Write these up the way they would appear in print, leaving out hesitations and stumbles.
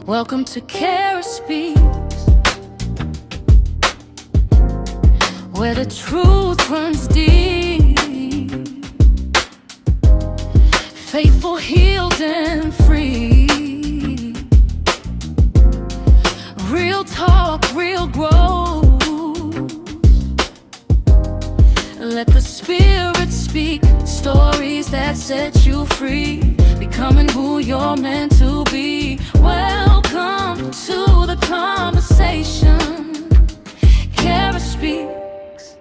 Welcome to Kerah Speaks, where the truth runs deep. Faithful, healed, and free. Real talk, real growth. Let the Spirit speak. Stories that set you free. Becoming who you're meant to be. Welcome to the conversation. Kerah Speaks.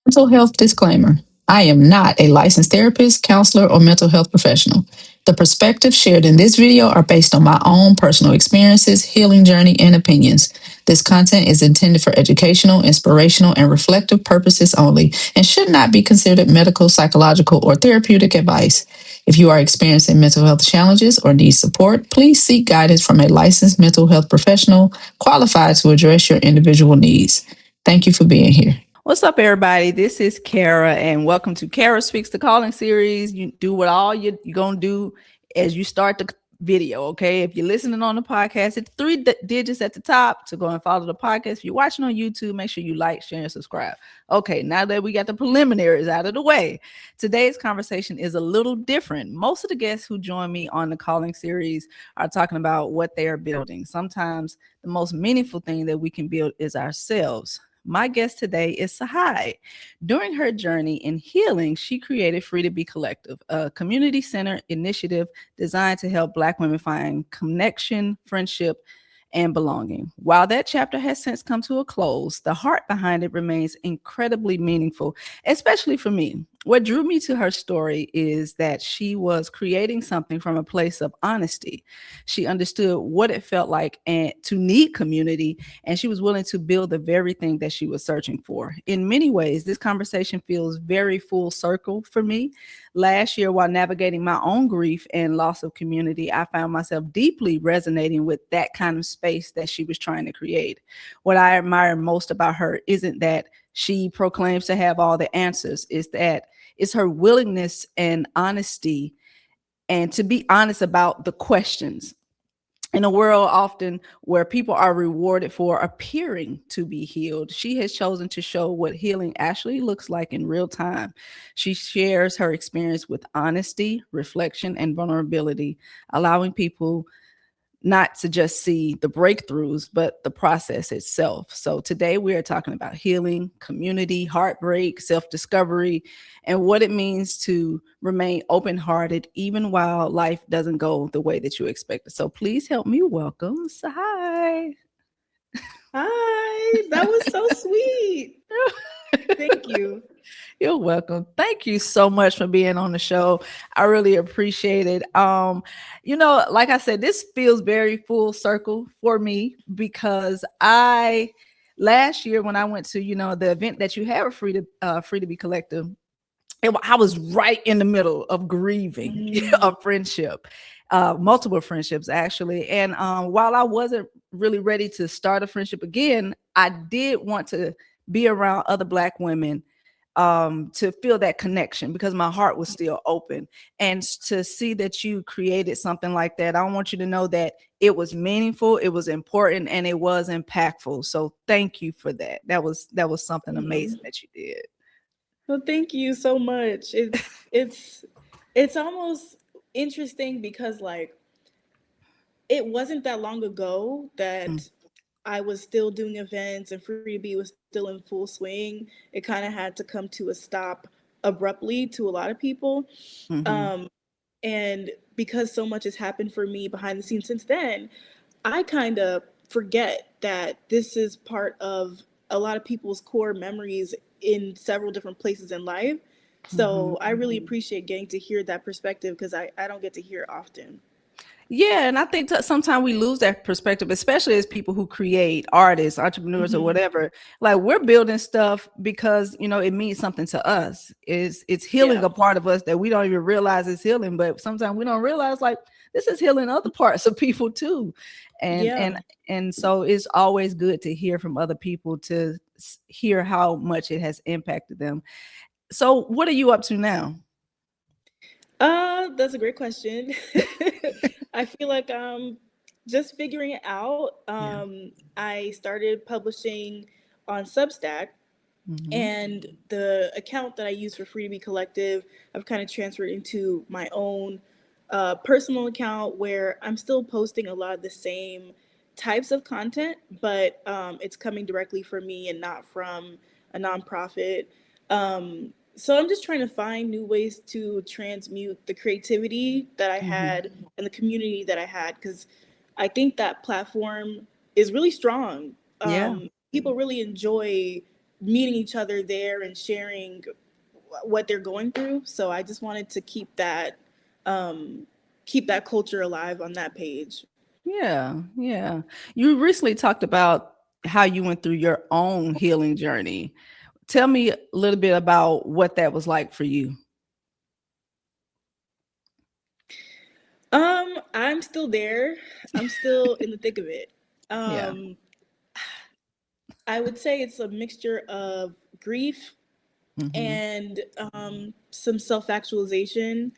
Mental health disclaimer. I am not a licensed therapist, counselor, or mental health professional. The perspectives shared in this video are based on my own personal experiences, healing journey, and opinions. This content is intended for educational, inspirational, and reflective purposes only and should not be considered medical, psychological, or therapeutic advice. If you are experiencing mental health challenges or need support, please seek guidance from a licensed mental health professional qualified to address your individual needs. Thank you for being here. What's up, everybody? This is Kerah, and welcome to Kerah Speaks, the calling series. You do what all you're going to do as you start the video, okay? If you're listening on the podcast, it's 3 digits at the top to go and follow the podcast. If you're watching on YouTube, make sure you like, share, and subscribe. Okay, now that we got the preliminaries out of the way, today's conversation is a little different. Most of the guests who join me on the calling series are talking about what they are building. Sometimes the most meaningful thing that we can build is ourselves. My guest today is Tsahai. During her journey in healing, she created Free to Be Collective, a community-centered initiative designed to help Black women find connection, friendship, and belonging. While that chapter has since come to a close, the heart behind it remains incredibly meaningful, especially for me. What drew me to her story is that she was creating something from a place of honesty. She understood what it felt like to need community, and she was willing to build the very thing that she was searching for. In many ways, this conversation feels very full circle for me. Last year, while navigating my own grief and loss of community, I found myself deeply resonating with that kind of space that she was trying to create. What I admire most about her isn't that she proclaims to have all the answers, is that it's her willingness and honesty, and to be honest about the questions. In a world often where people are rewarded for appearing to be healed, she has chosen to show what healing actually looks like in real time. She shares her experience with honesty, reflection, and vulnerability, allowing people not to just see the breakthroughs, but the process itself. So today we are talking about healing, community, heartbreak, self-discovery, and what it means to remain open-hearted even while life doesn't go the way that you expected. So please help me welcome Tsahai. Hi, that was so sweet. Thank you. You're welcome. Thank you so much for being on the show. I really appreciate it. Like I said, this feels very full circle for me because last year when I went to, the event that you have Free to Be Collective, I was right in the middle of grieving a friendship, multiple friendships actually. And while I wasn't really ready to start a friendship again, I did want to be around other Black women to feel that connection because my heart was still open. And to see that you created something like that, I want you to know that it was meaningful, it was important, and it was impactful. So thank you for that. That was something amazing that you did. Well, thank you so much. It's almost interesting because it wasn't that long ago that I was still doing events and Free to Be was still in full swing. It kind of had to come to a stop abruptly to a lot of people. And because so much has happened for me behind the scenes since then, I kind of forget that this is part of a lot of people's core memories in several different places in life. So I really appreciate getting to hear that perspective because I don't get to hear it often. Yeah, and I think sometimes we lose that perspective, especially as people who create, artists, entrepreneurs, or whatever. Like we're building stuff because it means something to us. It's healing a part of us that we don't even realize is healing, but sometimes we don't realize like this is healing other parts of people too. And so it's always good to hear from other people to hear how much it has impacted them. So what are you up to now? That's a great question. I feel like I'm just figuring it out. Yeah. I started publishing on Substack, Mm-hmm. and the account that I use for Freebie Collective, I've kind of transferred into my own personal account where I'm still posting a lot of the same types of content, but it's coming directly from me and not from a nonprofit. So I'm just trying to find new ways to transmute the creativity that I Mm-hmm. had and the community that I had, because I think that platform is really strong. Yeah. People really enjoy meeting each other there and sharing what they're going through. So I just wanted to um, keep that culture alive on that page. Yeah. Yeah. You recently talked about how you went through your own healing journey. Tell me a little bit about what that was like for you. I'm still there. I'm still in the thick of it. Yeah. Um, I would say it's a mixture of grief Mm-hmm. and some self actualization,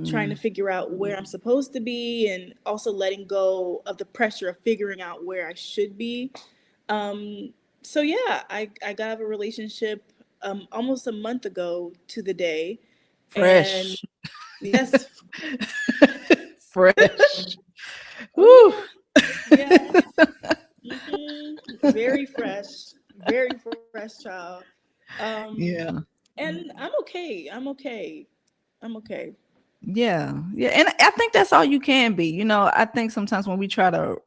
trying to Mm. figure out where I'm supposed to be, and also letting go of the pressure of figuring out where I should be. Um, so yeah, I got out of a relationship almost a month ago to the day, and Fresh. yes, Fresh. oh Woo. yeah, yeah, very fresh child. Um, Yeah. and I'm okay. I'm okay. I'm okay. Yeah. Yeah. And I think that's all you can be. I think sometimes when we try to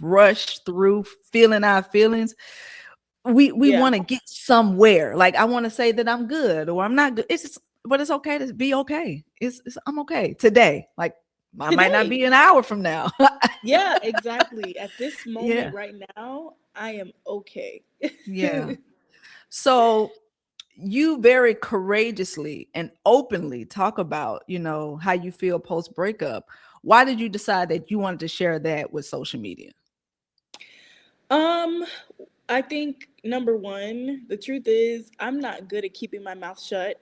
rush through feeling our feelings, we Yeah. want to get somewhere. Like I want to say that I'm good or I'm not good. It's just, but it's okay to be okay. I'm okay today. Like I might not Today. be an hour from now. Yeah, exactly. At this moment Yeah. right now, I am okay. Yeah. So you very courageously and openly talk about, how you feel post breakup. Why did you decide that you wanted to share that with social media? um, I think number one, the truth is I'm not good at keeping my mouth shut.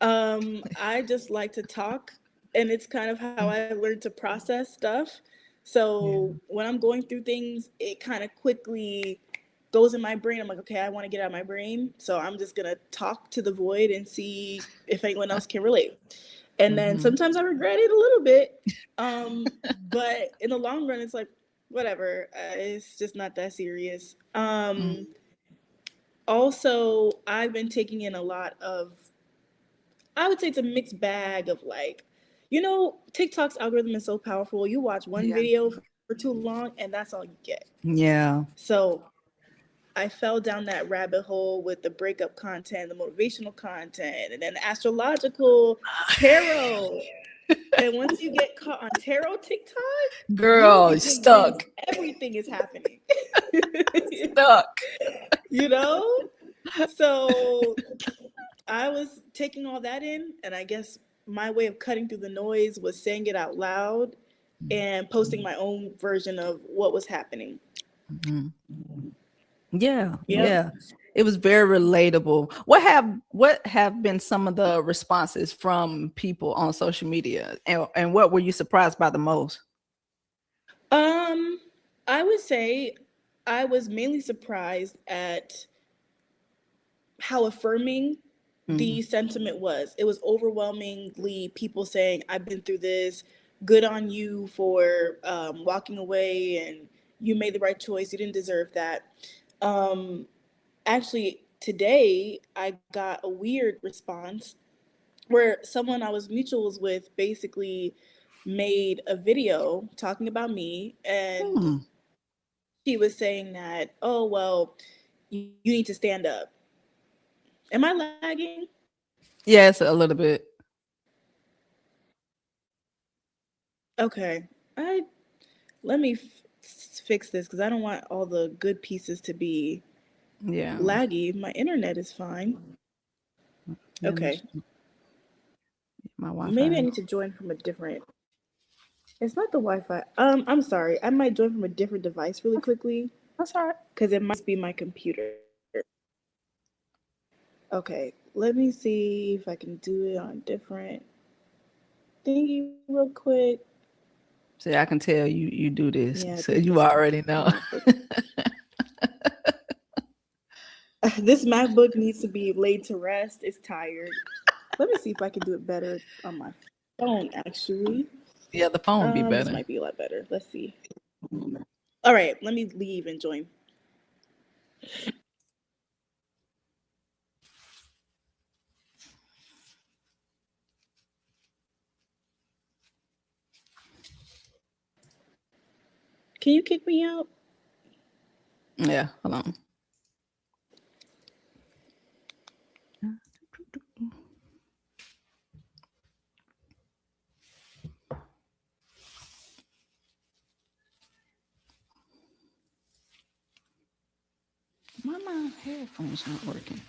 I just like to talk, and it's kind of how I learned to process stuff. Yeah. So when I'm going through things, it kind of quickly goes in my brain. I'm like, okay, I want to get out of my brain. So I'm just going to talk to the void and see if anyone else can relate. And then Mm-hmm. sometimes I regret it a little bit. Um, but in the long run, it's like, whatever. It's just not that serious. Also, I've been taking in a lot of, I would say it's a mixed bag of like, TikTok's algorithm is so powerful. You watch one Yeah. video for too long and that's all you get. Yeah. So I fell down that rabbit hole with the breakup content, the motivational content, and then the astrological tarot. And once you get caught on tarot TikTok, you will be Girl, convinced stuck. everything is happening. Stuck. you know? So I was taking all that in, and I guess my way of cutting through the noise was saying it out loud and posting my own version of what was happening. Mhm. Yeah, Yep. yeah. It was very relatable. What have been some of the responses from people on social media, and what were you surprised by the most? Um, I would say I was mainly surprised at how affirming Mhm. the sentiment was. It was overwhelmingly people saying, I've been through this. Good on you for walking away, and you made the right choice. You didn't deserve that. Um, Actually, today I got a weird response where someone I was mutuals with basically made a video talking about me, and Hmm. she was saying that, oh, well, you need to stand up. Am I lagging? Yes, a little bit. Okay. Let me fix this because I don't want all the good pieces to be Yeah. laggy. My internet is fine. Let me Okay. my Maybe I Wi-Fi. need to join from a different. It's not the Wi-Fi. I'm sorry. I might join from a different device really quickly That's all right. because it might be my computer. Okay. Let me see if I can do it on different thingy real quick. See, I can tell you do this, Yeah, so you already know. This MacBook needs to be laid to rest. It's tired. Let me see if I can do it better on my phone, actually. Yeah, the phone would be This better. might be a lot better. Let's see. All right, let me leave and join. Can you kick me out? Yeah, hold on. Why my headphones not working?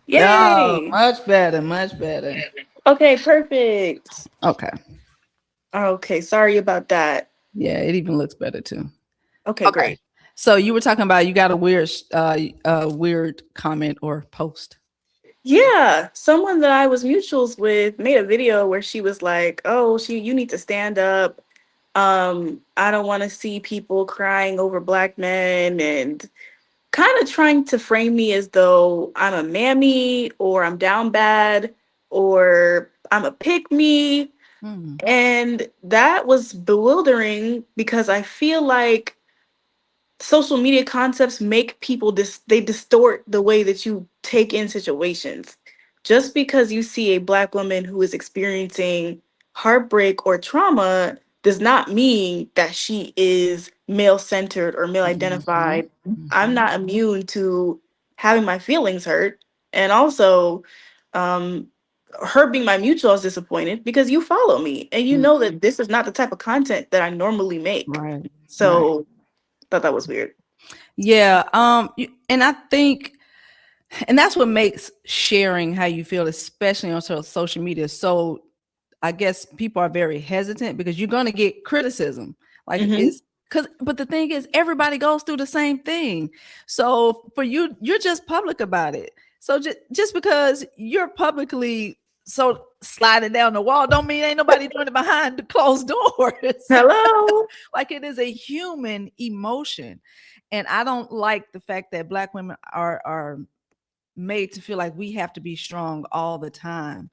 Yay! Oh, much better, much better. Okay, perfect. Okay. Okay, sorry about that. Yeah, it even looks better too. Okay, Okay. great. So you were talking about you got a weird comment or post. Yeah, someone that I was mutuals with made a video where she was like, "Oh, you need to stand up. I don't want to see people crying over black men," and kind of trying to frame me as though I'm a mammy or I'm down bad or I'm a pick me. Hmm. And that was bewildering because I feel like social media concepts make people they distort the way that you take in situations. Just because you see a black woman who is experiencing heartbreak or trauma does not mean that she is male centered or male Mhm. identified. I'm Mhm. not immune to having my feelings hurt, and also um her being my mutual is disappointed because you follow me and you Mm. know that this is not the type of content that I normally make. Right. Right. So thought that was weird. Yeah. And I think, and that's what makes sharing how you feel, especially on social media. So I guess people are very hesitant because you're going to get criticism. Like Hmm. it's because, but the thing is, everybody goes through the same thing. So for you, you're just public about it. So just because you're publicly so sliding down the wall, don't mean ain't nobody doing it behind the closed doors. Hello. Like it is a human emotion, and I don't like the fact that Black women are made to feel like we have to be strong all the time.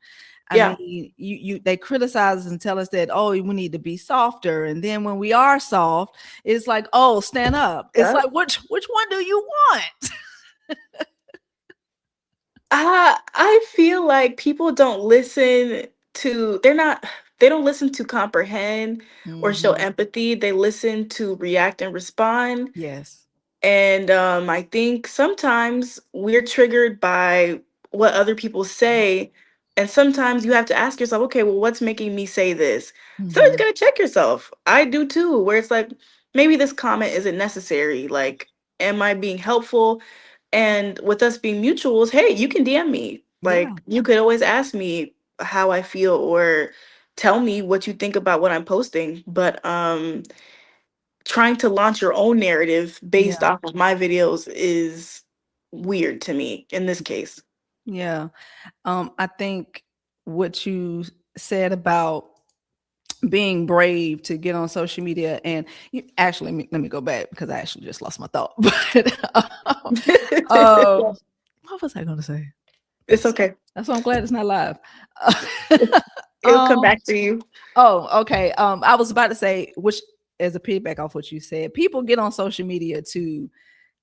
I Yeah. mean, you they criticize us and tell us that, oh, we need to be softer, and then when we are soft, it's like, oh, stand up. It's Yeah. like which one do you want? I feel like people don't listen to they don't listen to comprehend or show Mhm. empathy. They listen to react and respond. Yes. And I think sometimes we're triggered by what other people say. And sometimes you have to ask yourself, okay, well, what's making me say this? Sometimes you Mhm. gotta check yourself. I do too, where it's like, maybe this comment isn't necessary. Like, am I being helpful? And with us being mutuals, hey, you can DM me. Yeah. Like, you could always ask me how I feel or tell me what you think about what I'm posting. But trying to launch your own narrative based Yeah. off of my videos is weird to me in this case. Yeah. I think what you said about being brave to get on social media, and you actually let me go back because I actually just lost my thought. But what was I going to say? It's okay. That's why I'm glad it's not live. It'll come um back to you. oh, okay. I was about to say, which as a piggyback off what you said, people get on social media to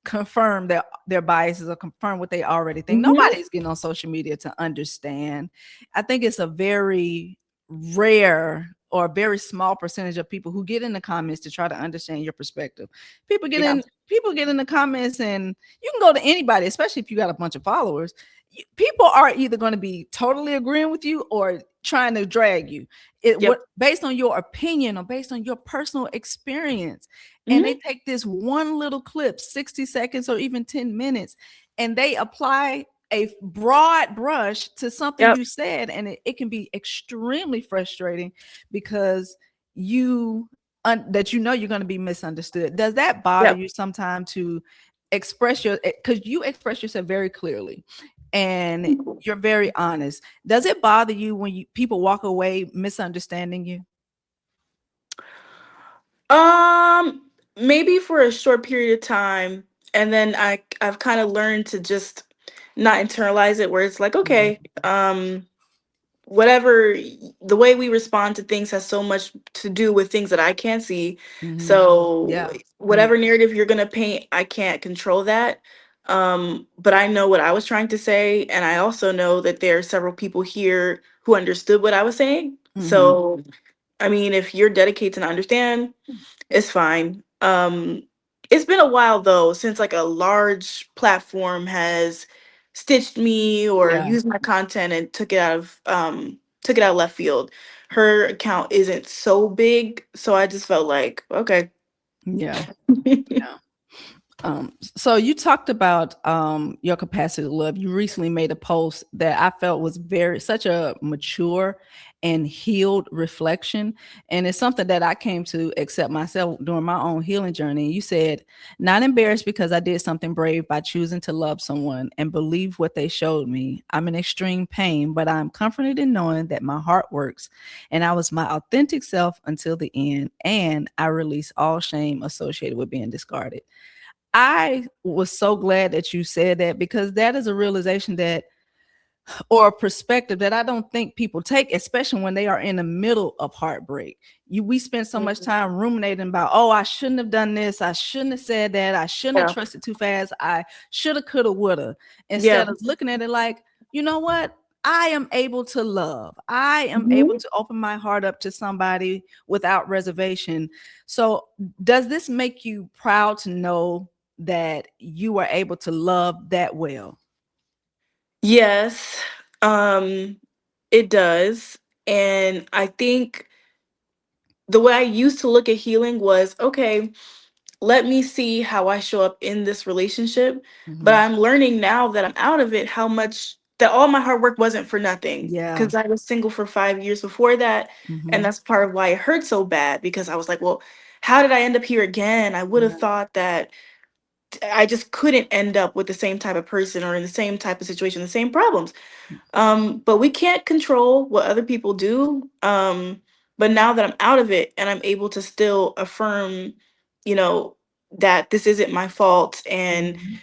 confirm their biases or confirm what they already think. Mhm. Nobody's getting on social media to understand. I think it's a very rare or a very small percentage of people who get in the comments to try to understand your perspective. Yeah. People get in the comments, and you can go to anybody, especially if you got a bunch of followers. People are either going to be totally agreeing with you or trying to drag you. It Yep. what based on your opinion or based on your personal experience. And they Mhm. take this one little clip, 60 seconds or even 10 minutes, and they apply a broad brush to something Yep. you said. And it can be extremely frustrating because you that you know you're going to be misunderstood. Does that bother Yep. you sometime to express your, because you express yourself very clearly, and you're very honest. Does it bother you when people walk away misunderstanding you? Um, Maybe for a short period of time, and then I've kind of learned to just not internalize it, where it's like, Mhm. okay, whatever the way we respond to things has so much to do with things that I can't see. Mhm. So Yeah. Yeah. whatever narrative you're gonna paint, I can't control that. But I know what I was trying to say, and I also know that there are several people here who understood what I was saying. Mhm. So I mean, if you're dedicated to understand, it's fine. It's been a while though since like a large platform has stitched me or Yeah. used my content and took it out of left field. Her account isn't so big, so I just felt like, okay. Yeah. Yeah. So you talked about your capacity to love. You recently made a post that I felt was very such a mature and healed reflection, and it's something that I came to accept myself during my own healing journey. You said, "Not embarrassed because I did something brave by choosing to love someone and believe what they showed me. I'm in extreme pain, but I'm comforted in knowing that my heart works, and I was my authentic self until the end, and I release all shame associated with being discarded." I was so glad that you said that, because that is a realization that, or a perspective that I don't think people take, especially when they are in the middle of heartbreak. We spend so much time ruminating about, oh, I shouldn't have done this, I shouldn't have said that, I shouldn't have Yeah. trusted too fast, I shoulda, coulda, woulda, Yeah. instead of looking at it like, you know what? I am able to love. I am able Mhm. to open my heart up to somebody without reservation. So, does this make you proud to know that you were able to love that well? Yes, um, it does. And I think the way I used to look at healing was, okay, let me see how I show up in this relationship. But Mhm. I'm learning now that I'm out of it, how much that all my hard work wasn't for nothing. Yeah. Because I was single for 5 years before that. And Mhm. that's part of why it hurt so bad, because I was like, well, how did I end up here again? I would have Yeah. thought that I just couldn't end up with the same type of person or in the same type of situation, the same problems. But we can't control what other people do. But now that I'm out of it and I'm able to still affirm, you know, that this isn't my fault and Mhm.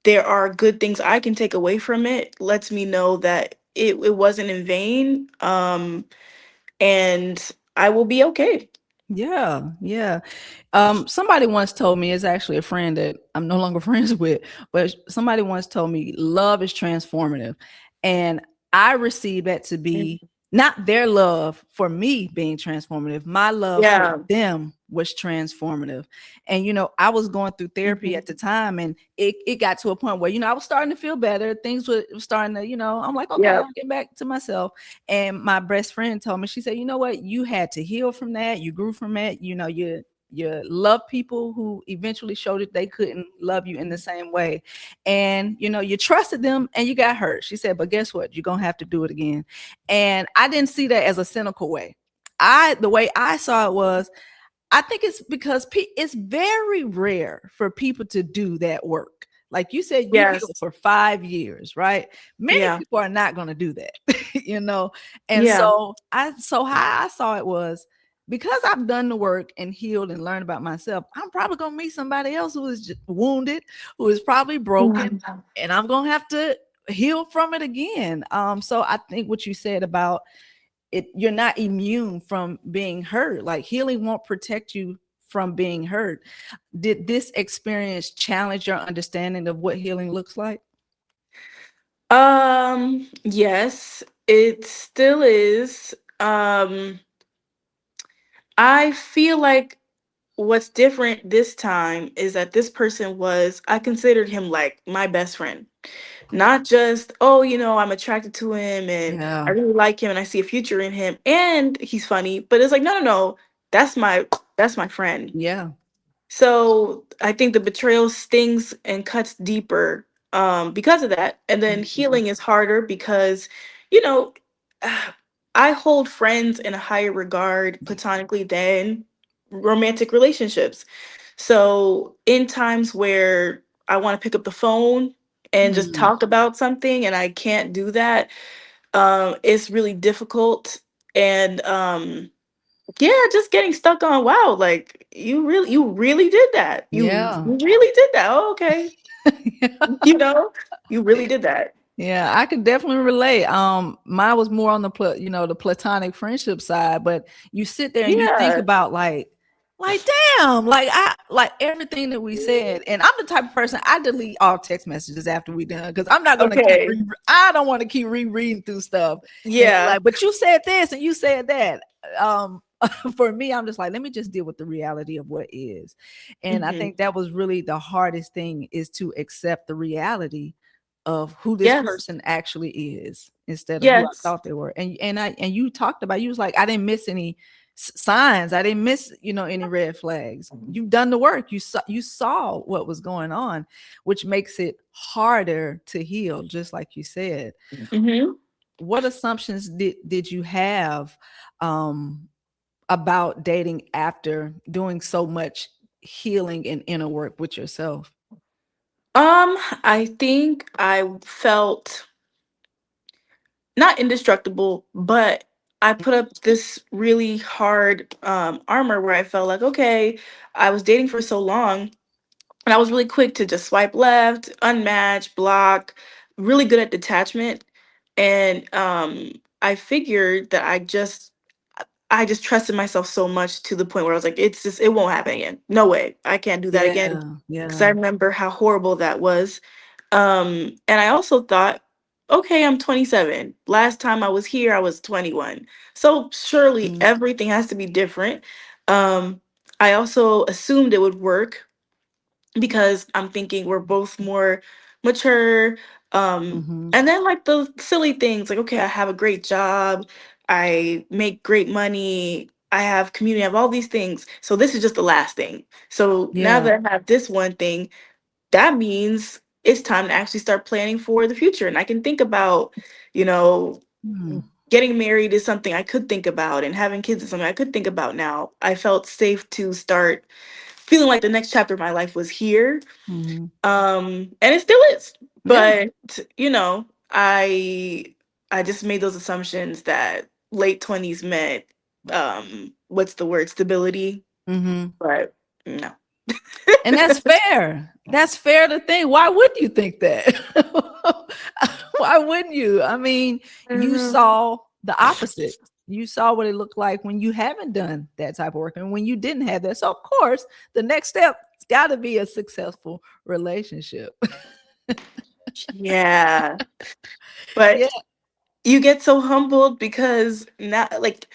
there are good things I can take away from it, lets me know that it wasn't in vain. And I will be okay. Yeah, yeah. Somebody once told me, it's actually a friend that I'm no longer friends with, but somebody once told me love is transformative. And I received that to be Mhm. not their love for me being transformative, my love for Yeah. them was transformative. And I was going through therapy at Mhm. the time, and it got to a point where, I was starting to feel better. Things were starting to, I'm like, okay, Yeah. I'll get back to myself. And my best friend told me, she said, you know what? You had to heal from that. You grew from it. You love people who eventually showed that they couldn't love you in the same way. And you trusted them and you got hurt. She said, but guess what? You're gonna have to do it again. And I didn't see that as a cynical way. The way I saw it was, I think it's because it's very rare for people to do that work. Like you said, you healed Yes. for 5 years, right? Many Yeah. people are not going to do that, you know. And Yeah. so how I saw it was, because I've done the work and healed and learned about myself, I'm probably going to meet somebody else who is wounded, who is probably broken, Mhm. and I'm going to have to heal from it again. So I think what you said about it, you're not immune from being hurt. Like, healing won't protect you from being hurt. Did this experience challenge your understanding of what healing looks like? Yes, it still is. I feel like what's different this time is that this person was, I considered him like my best friend. Not just, oh, I'm attracted to him and I Yeah. really like him and I see a future in him and he's funny, but it's like, no, no, no, that's my friend. Yeah. So I think the betrayal stings and cuts deeper because of that. And then Mhm. healing is harder because, you know, I hold friends in a higher regard platonically than romantic relationships. So in times where I want to pick up the phone and just Mm. talk about something, and I can't do that. It's really difficult. And yeah, just getting stuck on, wow, like you really did that. You Yeah. really did that. Oh, okay. Yeah. You know, you really did that. Yeah, I can definitely relate. Mine was more on the platonic friendship side, but you sit there and you think Yeah. about like damn, like everything that we said. And I'm the type of person I delete all text messages after we done because I'm not gonna Okay. I don't want to keep rereading through stuff and be Yeah. like, but you said this and you said that. Um for me, I'm just like, let me just deal with the reality of what is. And I Hmm. think that was really the hardest thing is to accept the reality of who this Yes. person actually is instead of who I Yes. thought they were. And you talked about you was like, I didn't miss any signs. I didn't miss, any red flags. You've done the work. You saw what was going on, which makes it harder to heal, just like you said. Hmm. What assumptions did you have about dating after doing so much healing and inner work with yourself? I think I felt not indestructible, but I put up this really hard armor where I felt like, okay, I was dating for so long, and I was really quick to just swipe left, unmatch, block, really good at detachment. And I figured that I just trusted myself so much to the point where I was like, it won't happen again. No way. I can't do that again. Yeah, Because I yeah. remember how horrible that was. And I also thought, okay, I'm 27. Last time I was here, I was 21. So surely Mm, everything has to be different. I also assumed it would work because I'm thinking we're both more mature. mhm. And then like the silly things, like, okay, I have a great job, I make great money, I have community, I have all these things. So this is just the last thing. So now Yeah. that I have this one thing, that means it's time to actually start planning for the future. And I can think about, you know, Mm, getting married is something I could think about, and having kids is something I could think about now. I felt safe to start feeling like the next chapter of my life was here. mhm. And it still is. Yeah. But, I just made those assumptions that late 20s meant what's the word? Stability. Mhm. But no. And that's fair. That's fair to think. Why wouldn't you think that? Why wouldn't you? I mean, you Mhm. saw the opposite. You saw what it looked like when you haven't done that type of work and when you didn't have that. So, of course, the next step's got to be a successful relationship. Yeah. Yeah. But you get so humbled because now, like,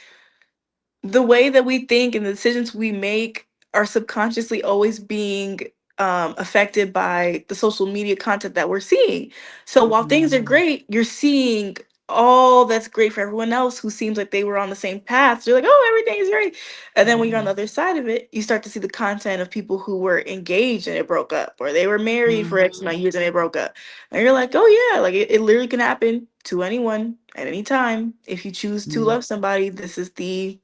the way that we think and the decisions we make are subconsciously always being affected by the social media content that we're seeing. So while things are Mhm. great, you're seeing all that's great for everyone else who seems like they were on the same path. So you're like, oh, everything is great. And then when you're on the other side of it, you start to see the content of people who were engaged and it broke up, or they were married for X amount Mhm. of years and it broke up. And you're like, oh, yeah, like it literally can happen to anyone at any time. If you choose to Mhm. love somebody, this is the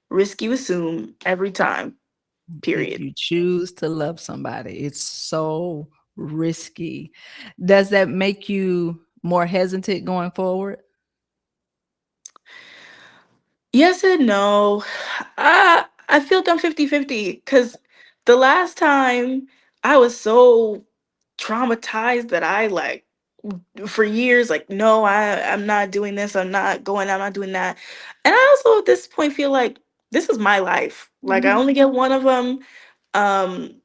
risk you assume every time, If period. you choose to love somebody, it's so risky. Does that make you more hesitant going forward? Yes and no. I feel I'm 50-50 because the last time I was so traumatized that I like for years, like, no, I'm not doing this, I'm not going, I'm not doing that. And I also at this point feel like this is my life. Like I Mhm. only get one of them. Um,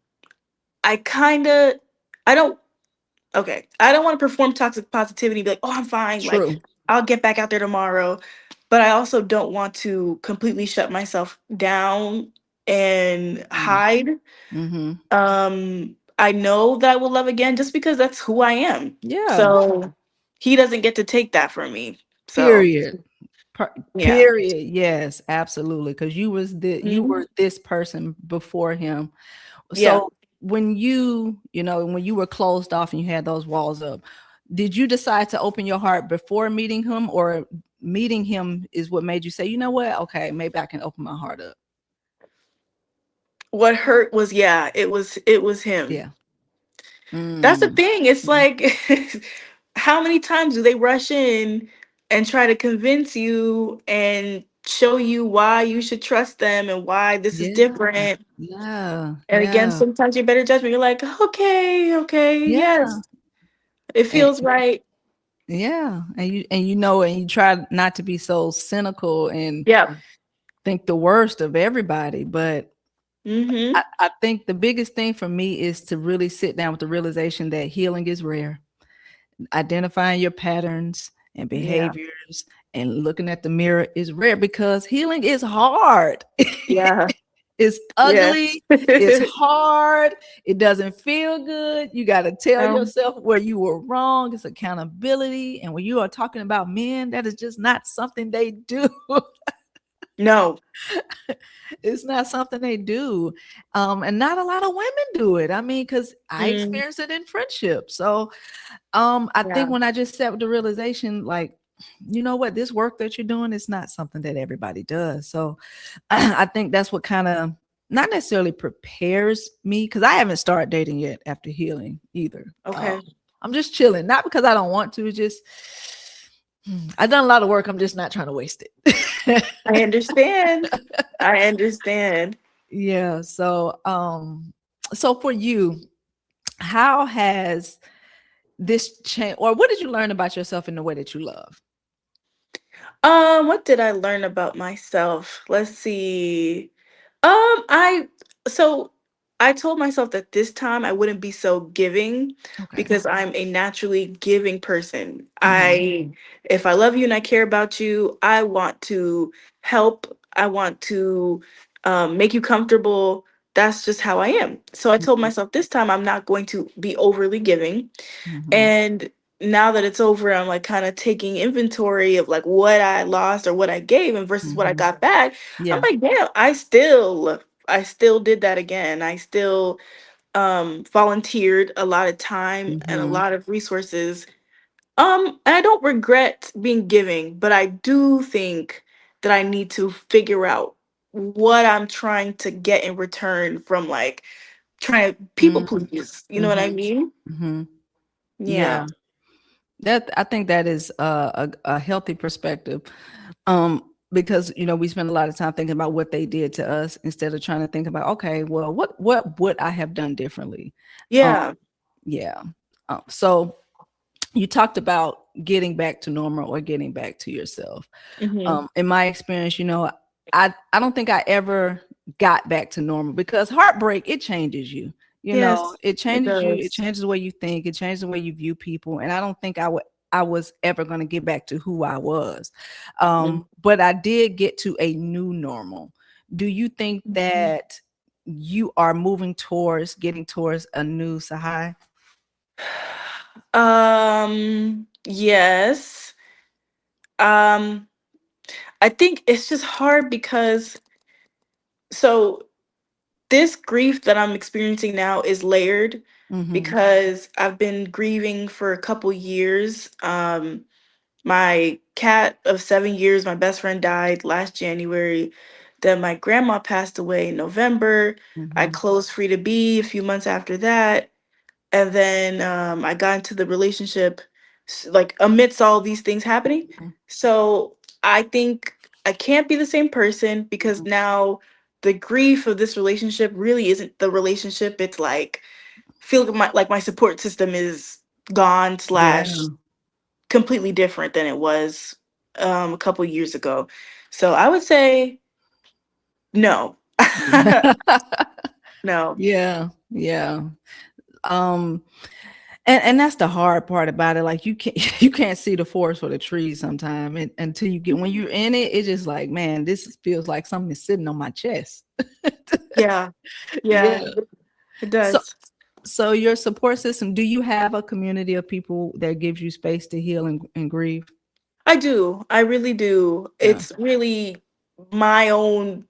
I kinda I don't Okay, I don't want to perform toxic positivity, be like, "Oh, I'm fine, like, True. I'll get back out there tomorrow." But I also don't want to completely shut myself down and Mm. hide. Mhm. I know that I will love again just because that's who I am. Yeah. So, he doesn't get to take that from me. So, Period. yeah. Period. Yes, absolutely. Because you Mhm. were this person before him. Yeah. So when you were closed off and you had those walls up, did you decide to open your heart before meeting him, or meeting him is what made you say, you know what? Okay, maybe I can open my heart up. What hurt was, yeah, it was him. Yeah. That's the Mm. thing. It's Mm. like, how many times do they rush in and try to convince you and show you why you should trust them and why this is Yeah, different? yeah, And again, yeah, sometimes your better judgment, you're like, okay, okay, yeah. yes, it And, feels right. yeah, and you try not to be so cynical and Yeah. think the worst of everybody, but Mm-hmm. I think the biggest thing for me is to really sit down with the realization that healing is rare. Identifying your patterns and Yeah. behaviors and looking at the mirror is rare because healing is hard. Yeah. It's Yes. ugly. It's hard. It doesn't feel good. You got to tell Um, yourself where you were wrong. It's accountability. And when you are talking about men, that is just not something they do. no. It's not something they do. And not a lot of women do it. I mean, because I Mm, experienced it in friendship. So I think yeah. when I just sat with the realization, like, you know what, this work that you're doing is not something that everybody does. So I think that's what kind of not necessarily prepares me because I haven't started dating yet after healing either. Okay. I'm just chilling, not because I don't want to. It's just I've done a lot of work. I'm just not trying to waste it. I understand. I understand. Yeah. So for you, how has this change, or what did you learn about yourself in the way that you love? What did I learn about myself? Let's see. I so I told myself that this time I wouldn't be so giving Okay. because I'm a naturally giving person. Mm-hmm. If I love you and I care about you, I want to help. I want to make you comfortable. That's just how I am. So I told myself this time I'm not going to be overly giving. Mm-hmm. And now that it's over, I'm like kind of taking inventory of like what I lost or what I gave and versus what I Mm-hmm. got back. I'm Yeah. like, damn, I still did that again. I still volunteered a lot of time and a Mm-hmm. lot of resources. And I don't regret being giving, but I do think that I need to figure out what I'm trying to get in return from like trying to people please. You know what I Mm-hmm. mean? Mm-hmm. Yeah. Yeah. That I think that is a healthy perspective. Because we spend a lot of time thinking about what they did to us instead of trying to think about, okay, well, what would I have done differently? Um, Yeah. yeah. So you talked about getting back to normal or getting back to yourself. Hmm. In my experience, I don't think I ever got back to normal because heartbreak, it changes you. Yes, It it changes you. It does. changes the way you think. It changes the way you view people. And I don't think I was ever going to get back to who I was. Mhm. But I did get to a new normal. Do you think Mhm. that you are moving towards getting towards a new Tsahai? Yes. Um, I think it's just hard because so this grief that I'm experiencing now is layered Mm-hmm. because I've been grieving for a couple years. My cat of 7 years, my best friend died last January. Then my grandma passed away in November. I Mm-hmm. closed Free to Be a few months after that. And then I got into the relationship like amidst all these things happening. So I think I can't be the same person because now the grief of this relationship really isn't the relationship. It's like feel like my support system is gone Yeah. slash completely different than it was a couple years ago. So I would say no. No. Yeah. Yeah. Um, and that's the hard part about it. Like you can't you can't see the forest for the trees sometimes, and until you get when you're in it, it's just like, man, this feels like something is sitting on my chest. Yeah. Yeah. Yeah. It So does. so your support system, do you have a community of people that gives you space to heal and grieve? I do. I really do. Yeah. It's really my own,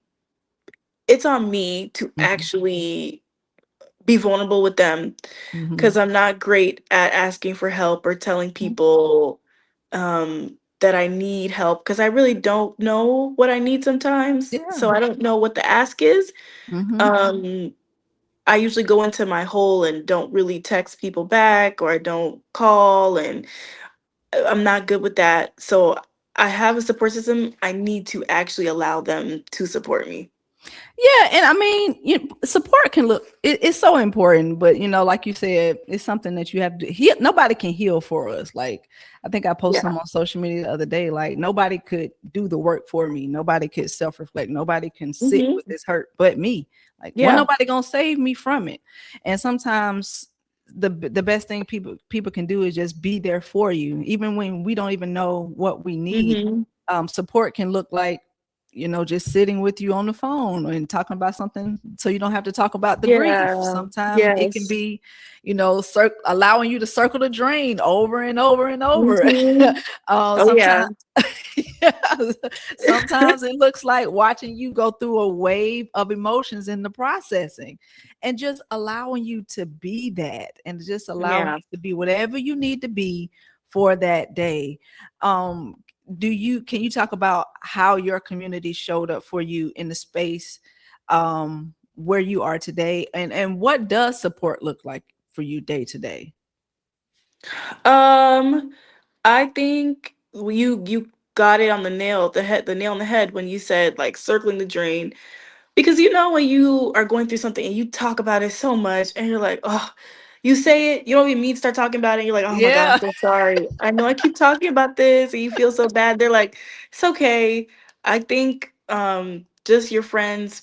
it's on me to Mm-hmm. actually be vulnerable with them Mm-hmm. because I'm not great at asking for help or telling people that I need help because I really don't know what I need sometimes. Yeah. So I don't know what the ask is. Mm-hmm. Um, I usually go into my hole and don't really text people back, or I don't call, and I'm not good with that. So I have a support system. I need to actually allow them to support me. Yeah, and I mean, support can look it's so important, but like you said, it's something that you have to heal. Nobody can heal for us. Like I think I posted Yeah. some on social media the other day. Like nobody could do the work for me. Nobody could self-reflect. Nobody can sit Hmm. with this hurt but me. Like well, Yeah. nobody gonna save me from it. And sometimes the best thing people can do is just be there for you, even when we don't even know what we need. Hmm. Support can look like just sitting with you on the phone and talking about something so you don't have to talk about the grief. Yeah. Sometimes it can Yes. be, allowing you to circle the drain over and over and over. Hmm. Oh yeah. Sometimes, yeah, sometimes it looks like watching you go through a wave of emotions in the processing and just allowing you to be that and just allowing Yeah. you to be whatever you need to be for that day. Um, can you talk about how your community showed up for you in the space where you are today, and what does support look like for you day to day? Um, I think you got it on the nail on the head when you said like circling the drain. Because when you are going through something and you talk about it so much and you're like, oh, you say it, you don't even mean to start talking about it. And you're like, oh my God, I'm Yeah, so sorry. I know I keep talking about this and you feel so bad. They're like, it's okay. I think just your friends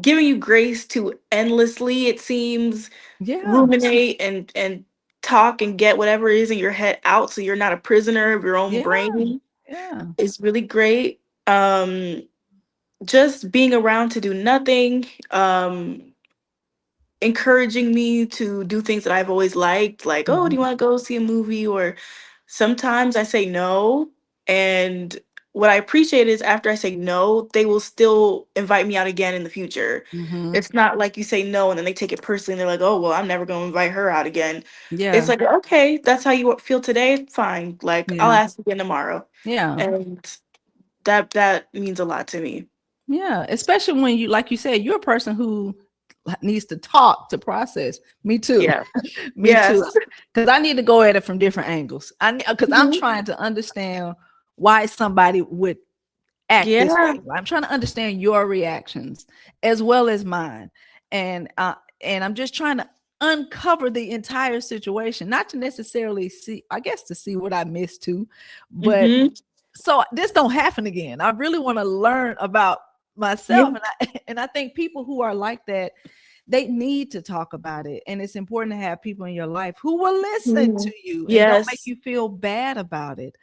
giving you grace to endlessly, it seems, yeah, ruminate and talk and get whatever is in your head out so you're not a prisoner of your own yeah, brain yeah, is really great. Just being around to do nothing, encouraging me to do things that I've always liked, like, oh, do mhm, you want to go see a movie? Or sometimes I say no. And what I appreciate is after I say no, they will still invite me out again in the future. mhm, It's not like you say no and then they take it personally and they're like, oh, well, I'm never going to invite her out again. It's yeah, like, okay, that's how you feel today. Fine. Like, I'll yeah, ask again tomorrow. yeah, And that means a lot to me. yeah. Especially when you, like you said, you're a person who needs to talk to process. Me too. Yeah. Me too. Yes. Because I need to go at it from different angles. Because I'm Mhm. trying to understand why somebody would act this Yeah. way. I'm trying to understand your reactions as well as mine, and I'm just trying to uncover the entire situation, not to necessarily see, I guess, to see what I missed too, but Hmm. so this don't happen again. I really want to learn about Yeah. myself, and I think people who are like that, they need to talk about it, and it's important to have people in your life who will listen to Mhm. you and don't make Yes. you feel bad about it.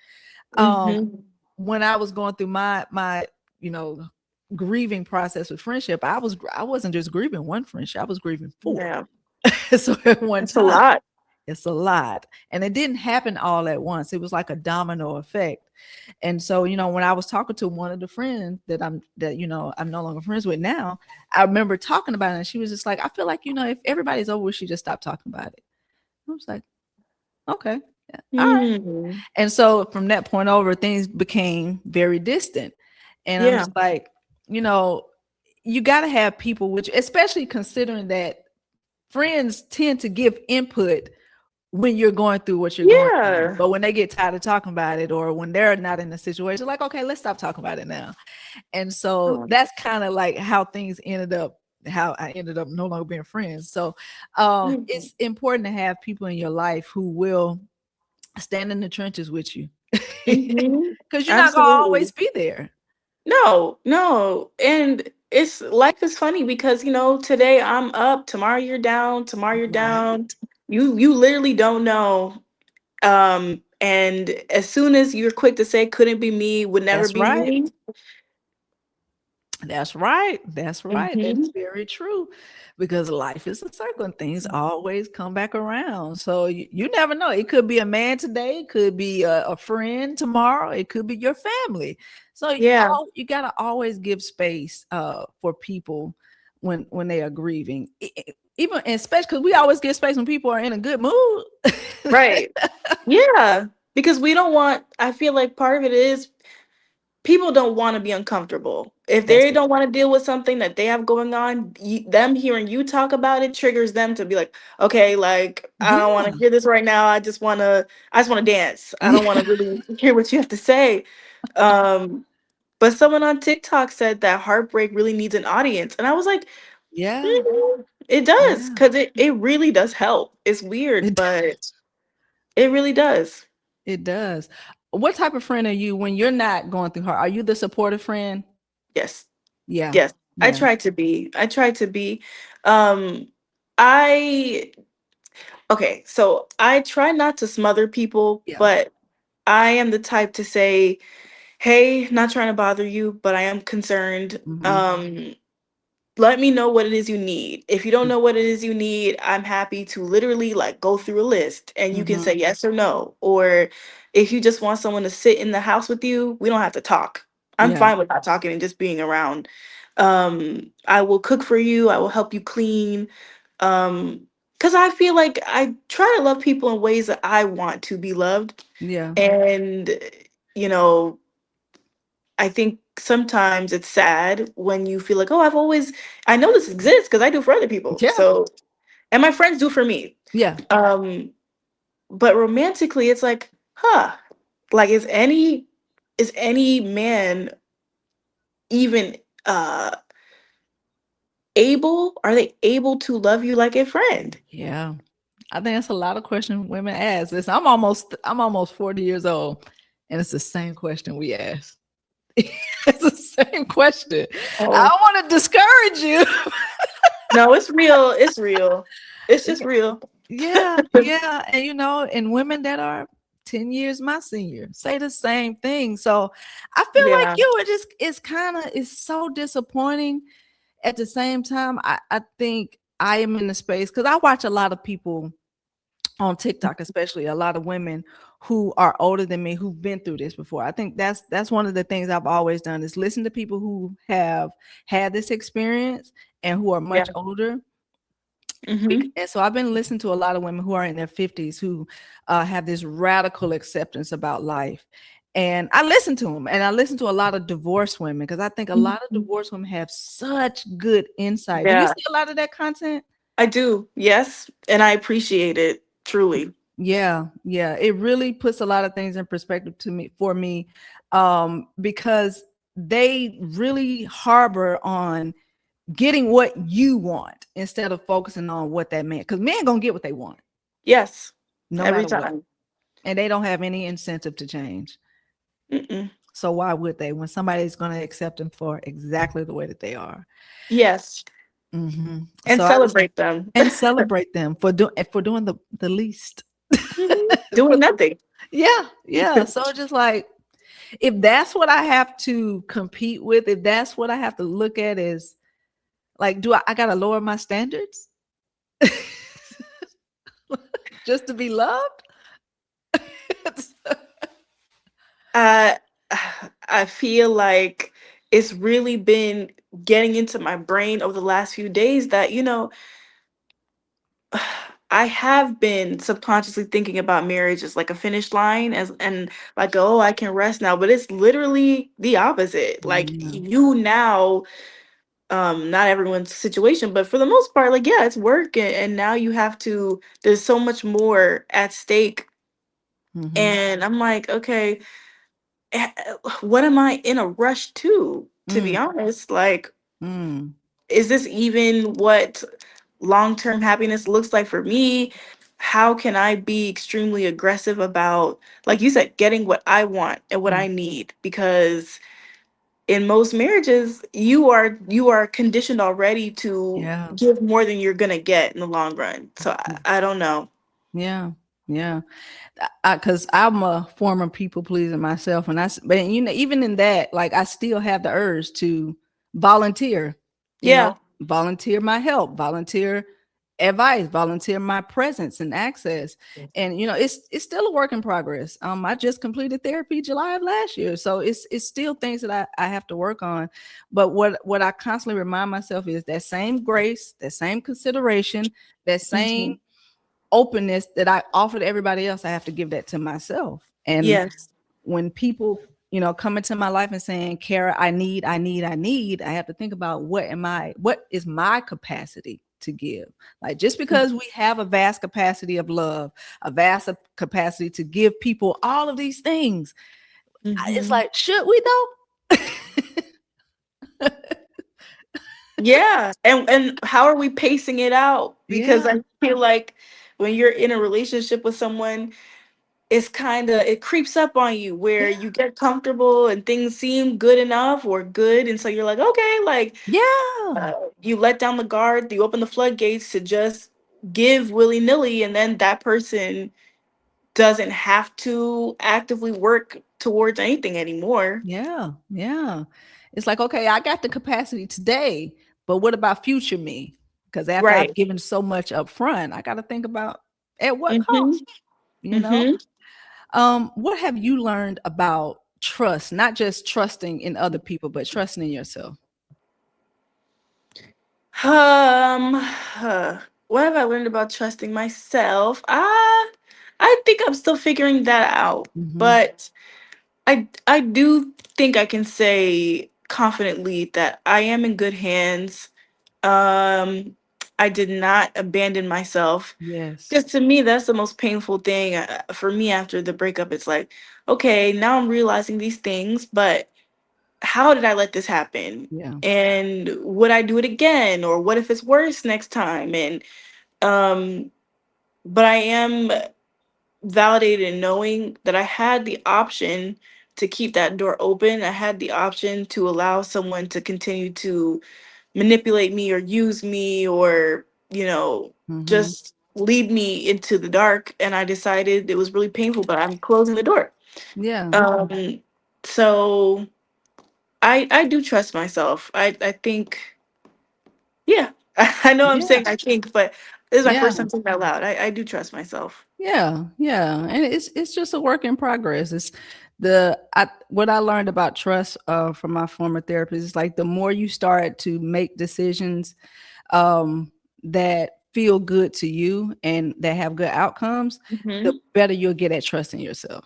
um Hmm. when I was going through my you know grieving process with friendship, I wasn't just grieving one friendship, I was grieving four. Yeah. So at one That's a time, lot. it's a lot, and it didn't happen all at once. It was like a domino effect. And so, when I was talking to one of the friends I'm no longer friends with now, I remember talking about it, and she was just like, I feel like, if everybody's over, we should just stop talking about it. I was like, okay, yeah, all right. Mm. And so from that point over, things became very distant. And I'm Yeah. just like, you know, you got to have people, which, especially considering that friends tend to give input when you're going through what you're going through. Yeah. But when they get tired of talking about it, or when they're not in the situation, like, okay, let's stop talking about it now. And so Um, that's kind of like how things ended up, how I ended up no longer being friends. So mhm. it's important to have people in your life who will stand in the trenches with you. Mhm. Because you're not gonna Absolutely. always be there. No, no. And it's life is funny because today I'm up, tomorrow you're down, tomorrow you're down. Right. You literally don't know. And as soon as you're quick to say couldn't be me, would never That's be right. me. That's right. That's right. That is Mhm. very true. Because life is a circle and things always come back around. So you never know. It could be a man today, it could be a friend tomorrow, it could be your family. So Yeah. you gotta always give space for people when they are grieving. Even, and especially because we always give space when people are in a good mood. Right. Yeah. Because we don't want, I feel like part of it is people don't want to be uncomfortable. If That's they it. don't want to deal with something that they have going on, them hearing you talk about it triggers them to be like, okay, like I don't want Yeah. to hear this right now. I just want to dance. I don't want Yeah. to really hear what you have to say. Um, but someone on TikTok said that heartbreak really needs an audience, and I was like, Yeah. "Mhm, it does, Yeah. because it really does help. It's weird, It but it really does. it does. What type of friend are you when you're not going through hard? Are you the supportive friend? Yes. Yeah. Yes, I Yeah. try to be. I try to be. Um, I okay, so I try not to smother people, Yeah. but I am the type to say, "Hey, not trying to bother you, but I am concerned. Hmm. Let me know what it is you need. If you don't know what it is you need, I'm happy to literally like go through a list and you can Hmm. say yes or no. Or if you just want someone to sit in the house with you, we don't have to talk. I'm Yeah. fine with not talking and just being around. I will cook for you, I will help you clean. Because I feel like I try to love people in ways that I want to be loved. Yeah. And, you know, I think sometimes it's sad when you feel like, oh, I know this exists because I do for other people. Yeah. So, and my friends do for me. Yeah. Um, but romantically, it's like, huh, like is any man even are they able to love you like a friend? Yeah. I think that's a lot of questions women ask. Listen, I'm almost 40 years old, and it's the same question we ask. It's the same question. I Oh, don't want to discourage you. no, it's real. It's real. It's just real. Yeah, yeah. And and women that are 10 years my senior say the same thing. So I feel like Yeah. you are just it's so disappointing. At the same time, I think I am in the space because I watch a lot of people on TikTok, especially a lot of women who are older than me who've been through this before. I think that's one of the things I've always done is listen to people who have had this experience and who are Yeah. much older. Hmm. And so I've been listening to a lot of women who are in their 50s who have this radical acceptance about life. And I listen to them, and I listen to a lot of divorced women because I think a lot of divorced women have such good insight. Do you Yeah, see a lot of that content? I do. Yes. And I appreciate it truly. Yeah, yeah. It really puts a lot of things in perspective to me for me, because they really harbor on getting what you want instead of focusing on what that man. Because men gonna get what they want, Yes. no Every matter what, time. and they don't have any incentive to change. Mm-mm. So why would they when somebody's gonna accept them for exactly the way that they are? Yes. And So I just celebrate them. and celebrate them for doing the least. Mhm. Doing nothing. Yeah, yeah. So just like if that's what I have to compete with, if that's what I have to look at is like, I gotta lower my standards just to be loved? uh, I feel like it's really been getting into my brain over the last few days that, I have been subconsciously thinking about marriage as like a finish line as and like, oh, I can rest now. But it's literally the opposite. Like Yeah. you now, not everyone's situation, but for the most part, like, yeah, it's work and now you have to, there's so much more at stake. Mm-hmm. And I'm like, okay, what am I in a rush to be Mm, honest? Like, mm, is this even what long-term happiness looks like for me? How can I be extremely aggressive about, like you said, getting what I want and what mm. I need? Because in most marriages, you are conditioned already to Yeah. give more than you're gonna get in the long run. So I don't know. Yeah. Yeah. Because I'm a former people pleaser myself, and but even in that, like I still have the urge to volunteer, Yeah. volunteer my help, volunteer advice, volunteer my presence and access. And it's still a work in progress. I just completed therapy July of last year, so it's still things that I have to work on. But what I constantly remind myself is that same grace, that same consideration, that same Mhm. openness that I offer to everybody else, I have to give that to myself. And Yes. when people you know, come into my life and saying, Kerah, I need, I have to think about what is my capacity to give. Like, just because we have a vast capacity of love, a vast capacity to give people all of these things, it's Mhm. like, should we though? Yeah. And how are we pacing it out? Because Yeah, I feel like when you're in a relationship with someone, it's kind of, it creeps up on you where yeah, you get comfortable and things seem good enough or good, and so you're like, okay, like, yeah, you let down the guard, you open the floodgates to just give willy-nilly, and then that person doesn't have to actively work towards anything anymore. yeah, yeah. It's like, okay, I got the capacity today, but what about future me? Because after I've Right. given so much up front, I got to think about at what Mm-hmm. cost, you know? Mm-hmm. What have you learned about trust, not just trusting in other people, but trusting in yourself? What have I learned about trusting myself? I think I'm still figuring that out, Mm-hmm. but I do think I can say confidently that I am in good hands. Um, I did not abandon myself. Yes. Because to me, that's the most painful thing for me after the breakup. It's like, okay, now I'm realizing these things, but how did I let this happen? Yeah. And would I do it again? Or what if it's worse next time? And um, but I am validated in knowing that I had the option to keep that door open. I had the option to allow someone to continue to manipulate me or use me or, Mm-hmm. just lead me into the dark. And I decided it was really painful, but I'm closing the door. Yeah. Um, so I do trust myself. I think, yeah, I know I'm Yeah. saying I think, but this is my Yeah. first time saying it out loud. I do trust myself. Yeah. Yeah. And it's just a work in progress. It's what I learned about trust from my former therapist is like the more you start to make decisions that feel good to you and that have good outcomes, the Hmm. better you'll get at trusting yourself.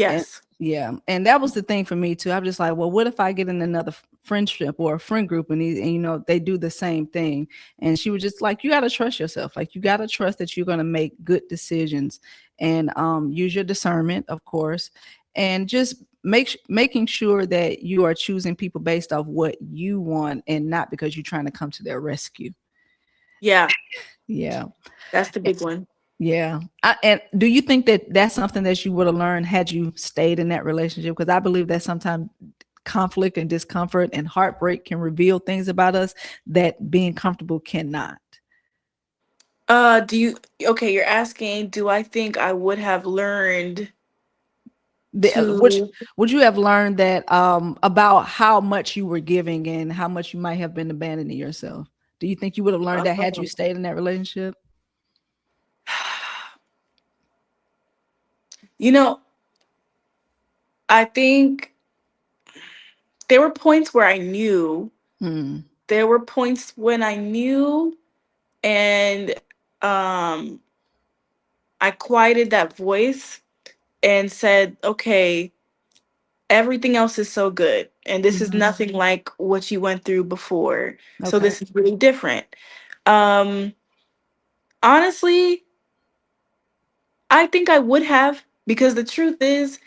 And Yes. yeah, and that was the thing for me too. I'm just like, well, what if I get in another friendship or a friend group and you know they do the same thing? And she was just like, you got to trust yourself. Like you got to trust that you're going to make good decisions and use your discernment, of course, and just making sure that you are choosing people based off what you want and not because you're trying to come to their rescue. Yeah, Yeah. that's the big one. Yeah. And do you think that that's something that you would have learned had you stayed in that relationship? Because I believe that sometimes conflict and discomfort and heartbreak can reveal things about us that being comfortable cannot. Do you, okay, you're asking, do I think I would have learned Which to, would you have learned that about how much you were giving and how much you might have been abandoning yourself? Do you think you would have learned that had you um, stayed in that relationship? you know, I think there were points where I knew, Hmm. there were points when I knew, and um, I quieted that voice and said, okay, everything else is so good. And this is Hmm. nothing like what you went through before. So Okay. this is really different. Um, Honestly, I think I would have, because the truth is,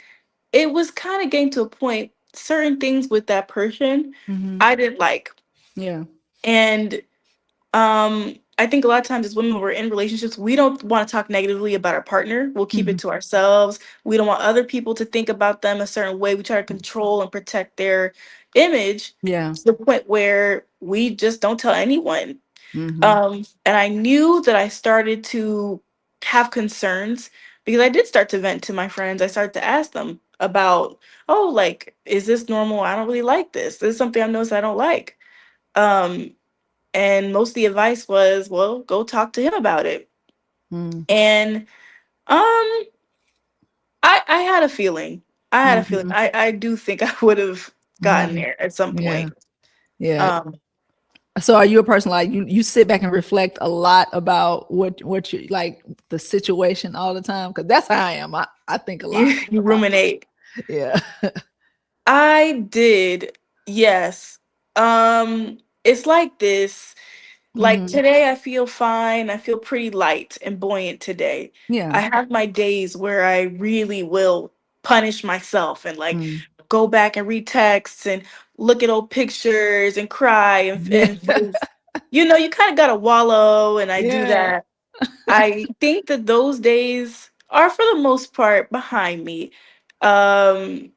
it was kind of getting to a point, certain things with that person Hmm. I didn't like. Yeah. And I think a lot of times as women, when we're in relationships, we don't want to talk negatively about our partner. We'll keep Hmm. it to ourselves. We don't want other people to think about them a certain way. We try to control and protect their image Yeah. to the point where we just don't tell anyone. Hmm. And I knew that I started to have concerns because I did start to vent to my friends. I started to ask them about, oh, like, is this normal? I don't really like this. This is something I've noticed I don't like. Um, and most of the advice was, well, go talk to him about it. Hmm. And um, I had a feeling. I had a feeling. Hmm. I do think I would have gotten Hmm. there at some Yeah. point. Yeah. Um, So are you a person like you sit back and reflect a lot about what you like the situation all the time? Because that's how I am. I think a lot you about ruminate. yeah. I did. Yes. It's like this. Like Mm-hmm. today I feel fine. I feel pretty light and buoyant today. I Yeah. have my days where I really will punish myself and like Mm. go back and read texts and look at old pictures and cry Yeah. you know, you kind of gotta wallow, and I do Yeah. that. I think that those days are for the most part behind me. Um,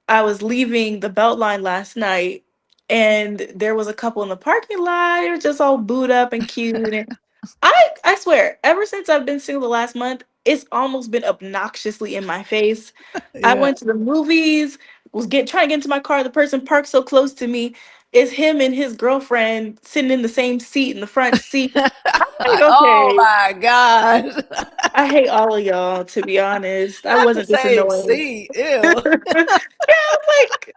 I was leaving the Beltline last night, and there was a couple in the parking lot. They were just all booed up and cute. And I swear, ever since I've been single the last month, it's almost been obnoxiously in my face. I Yeah. went to the movies, was trying to get into my car. The person parked so close to me. It's him and his girlfriend sitting in the same seat in the front seat. I'm like, Oh okay, my gosh. I hate all of y'all, to be honest. I Not the wasn't this same annoying. seat. Yeah, Ew. I'm like,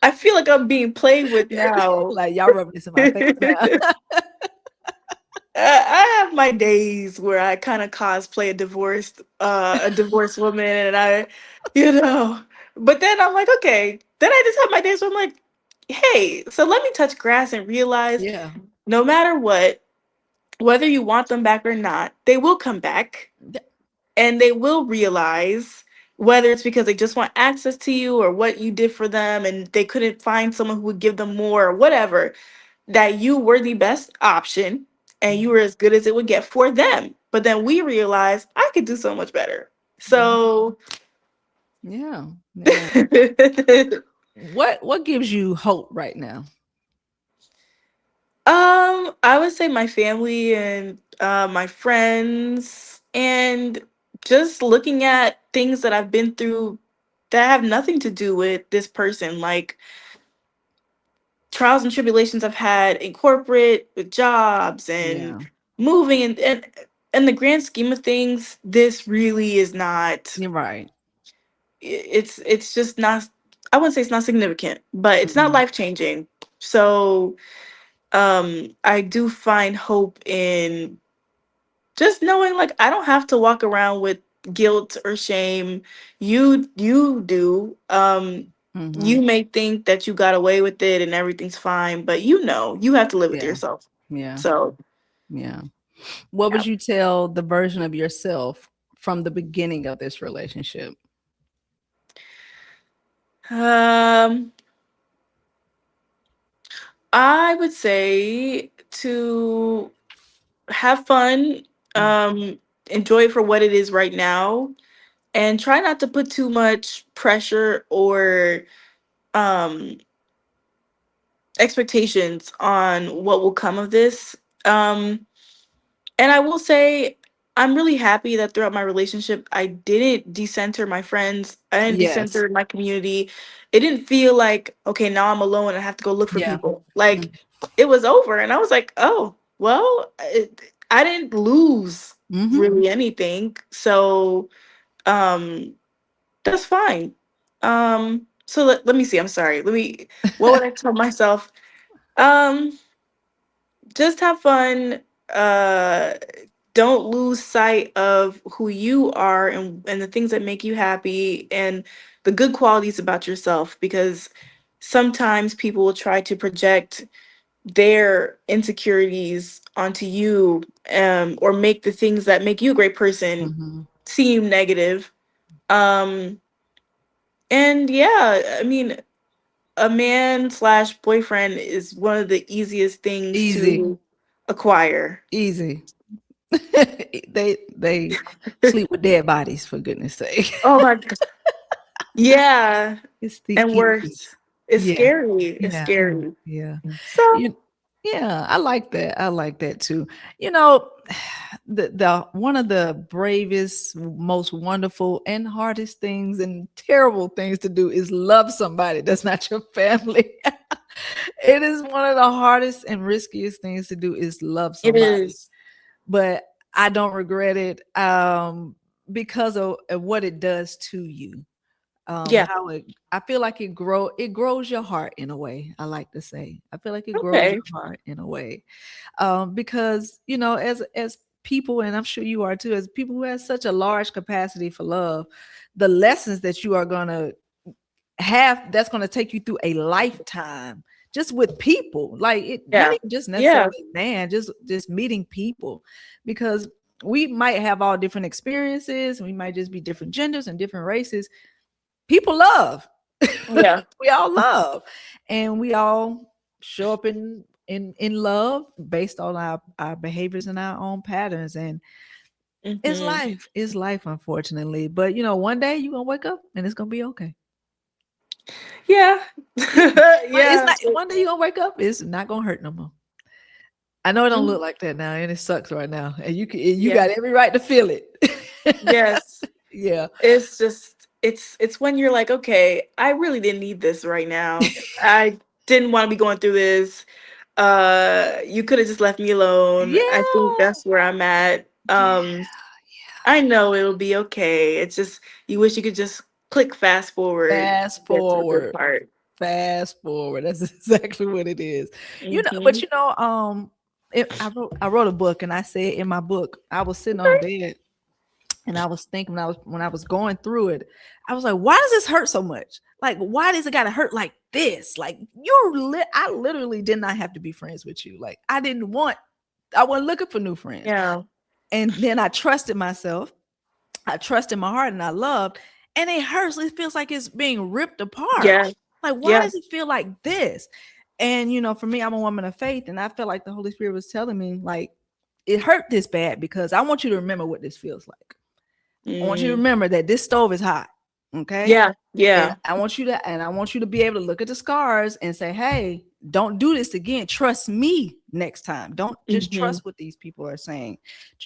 I feel like I'm being played with now. Like y'all rubbing this in my face now. I have my days where I kind of cosplay a divorced woman, and you know, but then I'm like, okay. Then I just have my days where I'm like, hey, so let me touch grass and realize Yeah. no matter what, whether you want them back or not, they will come back, and they will realize whether it's because they just want access to you or what you did for them and they couldn't find someone who would give them more or whatever, that you were the best option and you were as good as it would get for them. But then we realized I could do so much better. So Yeah. Yeah. What gives you hope right now? I would say my family and my friends, and just looking at things that I've been through that have nothing to do with this person, like trials and tribulations I've had in corporate with jobs and Yeah. moving, and in the grand scheme of things, this really is not, You're right. it's just not, I wouldn't say it's not significant, but it's not Mhm. life changing. So I do find hope in just knowing like I don't have to walk around with guilt or shame. You do. You Mhm. may think that you got away with it and everything's fine, but you know you have to live with Yeah. yourself. Yeah. So Yeah. What yeah. would you tell the version of yourself from the beginning of this relationship? um I would say to have fun, Mm. enjoy it for what it is right now, and try not to put too much pressure or um expectations on what will come of this. Um, and I will say, I'm really happy that throughout my relationship, I didn't decenter my friends. I didn't Yes. decenter my community. It didn't feel like, okay, now I'm alone and I have to go look for Yeah. people. Like, Mm. it was over. And I was like, oh, well, I didn't lose Mhm. really anything. So um, that's fine. So let me see. I'm sorry. What would I tell myself? Um, just have fun. Uh, don't lose sight of who you are and the things that make you happy and the good qualities about yourself, because sometimes people will try to project their insecurities onto you, or make the things that make you a great person Mhm. seem negative. Um, and yeah, I mean, a man slash boyfriend is one of the easiest things Easy. to acquire. Easy. They sleep with dead bodies for goodness sake. Oh my god. Yeah. It's the And worse. easiest. It's Yeah. scary. It's Yeah. Yeah. scary. Yeah. So You yeah, I like that. I like that too. You know, the one of the bravest, most wonderful and hardest things and terrible things to do is love somebody that's not your family. It is one of the hardest and riskiest things to do is love it somebody. is. But I don't regret it because of what it does to you. Yeah. How it I feel like it grows your heart in a way. I like to say. I feel like it grows Okay. your heart in a way. Because you know, as people, and I'm sure you are too, as people who have such a large capacity for love, the lessons that you are gonna have that's going to take you through a lifetime just with people, like it not Yeah. even just Yeah. necessarily man, just meeting people, because we might have all different experiences, we might just be different genders and different races. People love. Yeah. We all love, and we all show up in love based on our behaviors and our own patterns. And Hmm. it's life, unfortunately. But one day you're gonna wake up and it's gonna be okay. Yeah. Yeah. But it's Yeah. not, one day you're gonna wake up, it's not gonna hurt no more. I know it don't look like that now, and it sucks right now. And you Yeah. got every right to feel it. Yes. Yeah. It's just it's when you're like, okay, I really didn't need this right now. I didn't want to be going through this. You could have just left me alone. I think Yeah. that's where I'm at. Yeah. I know it'll be okay. It's just you wish you could just click fast forward, Fast get to the good forward. part. Fast forward. That's exactly what it is. But Hmm. I wrote a book, and I said in my book, I was sitting on the bed and I was thinking, when I was going through it, I was like, why does this hurt so much? Like, why does it gotta hurt like this? Like, I literally did not have to be friends with you. Like, I wasn't looking for new friends. Yeah. And then I trusted myself. I trusted my heart and I loved. And it hurts. It feels like it's being ripped apart. Yeah. Like, why Yeah. does it feel like this? And for me, I'm a woman of faith, and I felt like the Holy Spirit was telling me, like, it hurt this bad because I want you to remember what this feels like. I want you to Mm. remember that this stove is hot. Okay. Yeah. And Yeah. I want you to be able to look at the scars and say, hey, don't do this again. Trust me next time. Don't just Hmm. trust what these people are saying.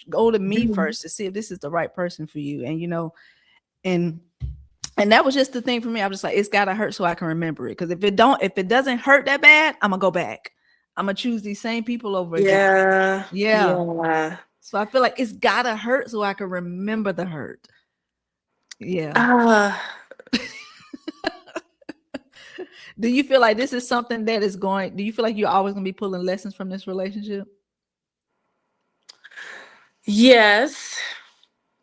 Go to me first to see if this is the right person for you. And and that was just the thing for me. I was just like, it's gotta hurt so I can remember it. Because if it doesn't hurt that bad, I'm gonna go back. I'm gonna choose these same people over again. Yeah. Yeah. Yeah. So I feel like it's gotta hurt so I can remember the hurt. Yeah. Ah. Do you feel like this is something that is going? Do you feel like you're always gonna be pulling lessons from this relationship? Yes.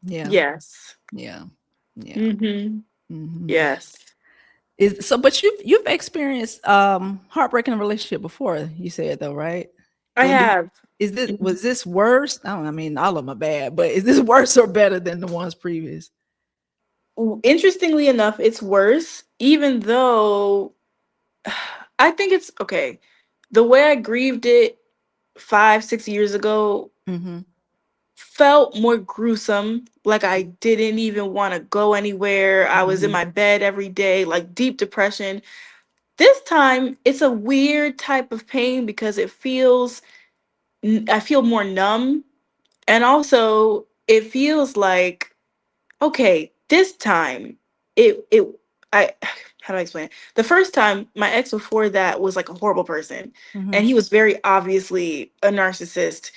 Yeah. Yes. Yeah. Yeah. Hmm. Hmm. Yes. But you've experienced heartbreak in a relationship before, you said, though, right? I And have. was this worse? I mean, all of them are bad, but is this worse or better than the ones previous? Interestingly enough, it's worse, even though I think it's okay. The way I grieved it 5, 6 years ago Mm-hmm. felt more gruesome. Like I didn't even want to go anywhere. I was in Mm-hmm. my bed every day, like deep depression. This time, it's a weird type of pain because I feel more numb. And also, it feels like okay, this time it I how do I explain it? The first time my ex before that was like a horrible person Mm-hmm. and he was very obviously a narcissist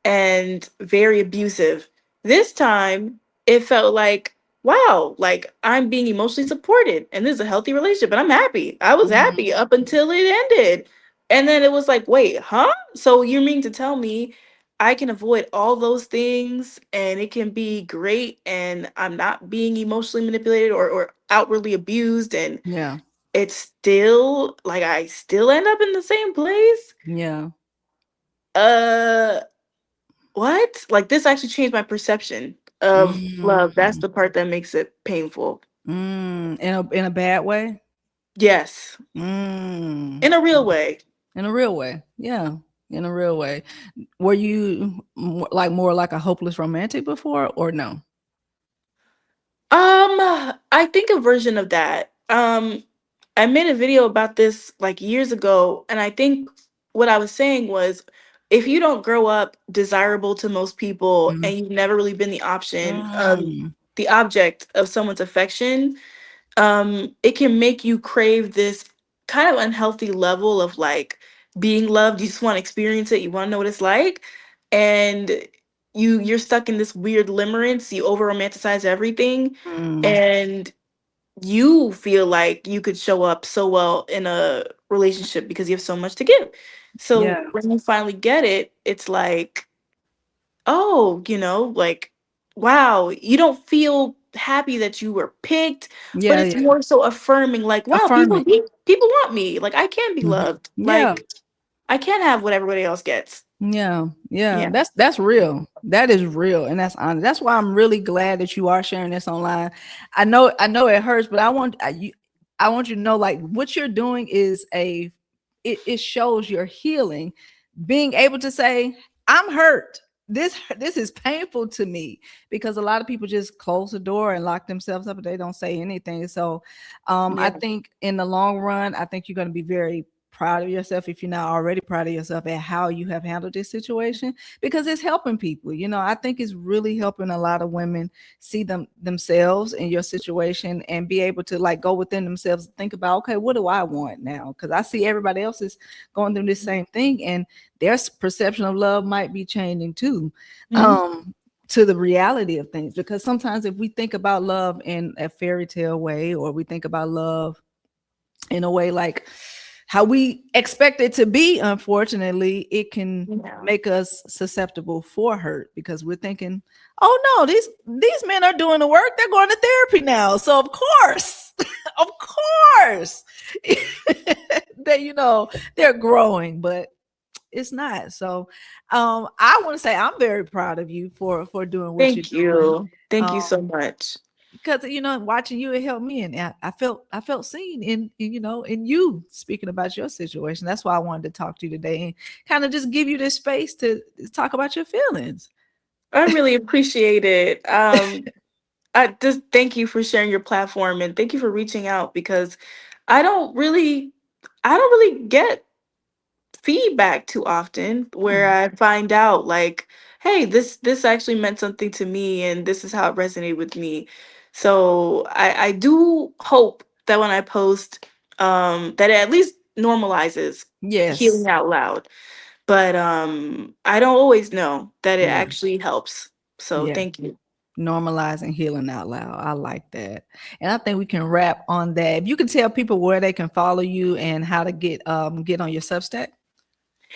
and very abusive. This time it felt like wow, like I'm being emotionally supported and this is a healthy relationship and I'm happy. I was Mm-hmm. happy up until it ended. And then it was like, wait, huh? So you mean to tell me I can avoid all those things and it can be great and I'm not being emotionally manipulated or outwardly abused and Yeah. it's still like I still end up in the same place? Yeah. Uh what? Like this actually changed my perception of love. That's Mm. the part that makes it painful. In a bad way. Yes. Mm. In a real way. In a real way. Yeah. In a real way. Were you more like a hopeless romantic before, or no? I think a version of that. I made a video about this like years ago, and I think what I was saying was if you don't grow up desirable to most people Mm. and you've never really been the option of Mm. the object of someone's affection, it can make you crave this kind of unhealthy level of like being loved. You just want to experience it, you want to know what it's like. And you're stuck in this weird limerence, you over romanticize everything. Mm. And you feel like you could show up so well in a relationship because you have so much to give. So Yeah. when you finally get it, it's like, oh, like, wow, you don't feel happy that you were picked, but Yeah, it's yeah. more so affirming, like, wow, Affirming. people want me. Like, I can be Mhm. loved. Yeah. Like, I can have what everybody else gets. Yeah, yeah, Yeah. that's real. That is real, and that's honest. That's why I'm really glad that you are sharing this online. I know it hurts, but I want you to know, like, what you're doing is it shows your healing. Being able to say, "I'm hurt. This is painful to me," because a lot of people just close the door and lock themselves up, and they don't say anything. So, I Yeah. think in the long run, I think you're going to be very proud of yourself if you're not already proud of yourself at how you have handled this situation, because it's helping people. I think it's really helping a lot of women see themselves in your situation and be able to, like, go within themselves and think about, okay, what do I want now? Because I see everybody else is going through this same thing, and their perception of love might be changing too. Mhm. To the reality of things, because sometimes if we think about love in a fairy tale way, or we think about love in a way like how we expect it to be, unfortunately, it can Yeah. make us susceptible for hurt, because we're thinking, oh no, these men are doing the work, they're going to therapy now, so of course of course they they're growing. But it's not. So I want to say I'm very proud of you for doing what you're Thank doing. you. Thank you um so much. because watching you, it helped me, and I felt seen in you speaking about your situation. That's why I wanted to talk to you today and kind of just give you this space to talk about your feelings. I really appreciate it. I just thank you for sharing your platform and thank you for reaching out because I don't really I don't really get feedback too often where Hmm. I find out like, hey, this actually meant something to me and this is how it resonated with me. So I do hope that when I post that it at least normalizes Yes. healing out loud. But I don't always know that it Yeah. actually helps. So Yeah. thank you. Normalizing healing out loud. I like that. And I think we can wrap on that. If you can tell people where they can follow you and how to get on your Substack.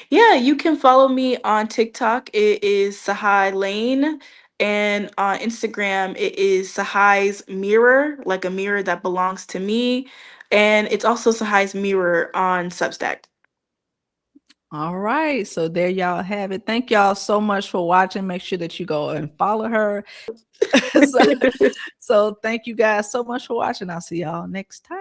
Yeah, you can follow me on TikTok. It is Tsahai Layne. And on Instagram, it is Tsahai's Mirror, like a mirror that belongs to me. And it's also Tsahai's Mirror on Substack. All right. So there y'all have it. Thank y'all so much for watching. Make sure that you go and follow her. so, so thank you guys so much for watching. I'll see y'all next time.